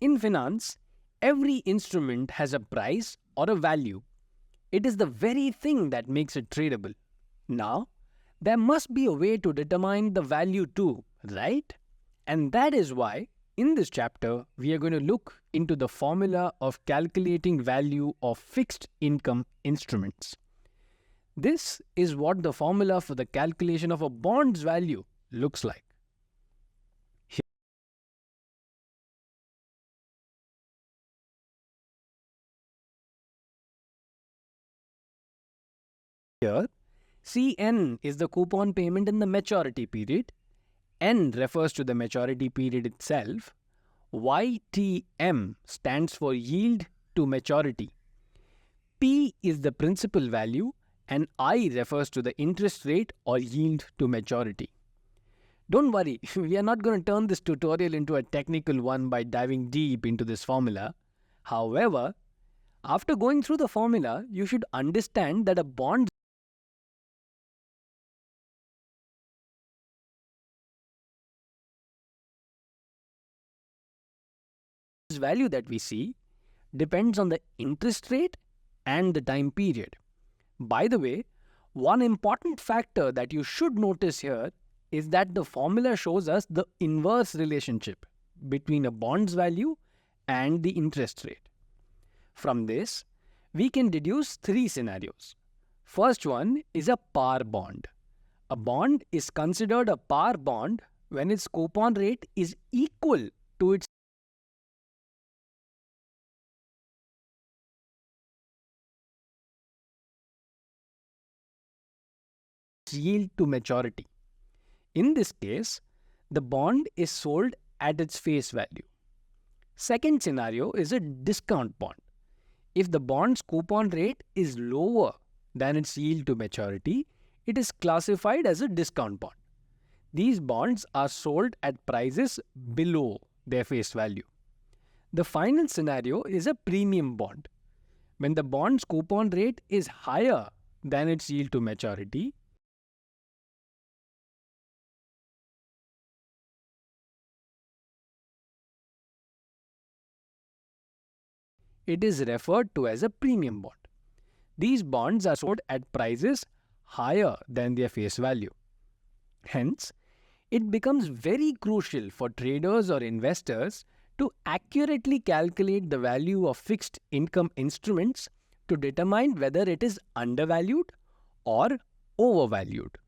In finance, every instrument has a price or a value. It is the very thing that makes it tradable. Now, there must be a way to determine the value too, right? And that is why, in this chapter, we are going to look into the formula of calculating value of fixed income instruments. This is what the formula for the calculation of a bond's value looks like. Here, Cn is the coupon payment in the maturity period. N refers to the maturity period itself. YTM stands for yield to maturity. P is the principal value and I refers to the interest rate or yield to maturity. Don't worry, we are not going to turn this tutorial into a technical one by diving deep into this formula. However, after going through the formula, you should understand that a bond value that we see depends on the interest rate and the time period. By the way, one important factor that you should notice here is that the formula shows us the inverse relationship between a bond's value and the interest rate. From this, we can deduce three scenarios. First one is a par bond. A bond is considered a par bond when its coupon rate is equal to its yield to maturity. In this case, the bond is sold at its face value. Second scenario is a discount bond. If the bond's coupon rate is lower than its yield to maturity, it is classified as a discount bond. These bonds are sold at prices below their face value. The final scenario is a premium bond. When the bond's coupon rate is higher than its yield to maturity, it is referred to as a premium bond. These bonds are sold at prices higher than their face value. Hence, it becomes very crucial for traders or investors to accurately calculate the value of fixed income instruments to determine whether it is undervalued or overvalued.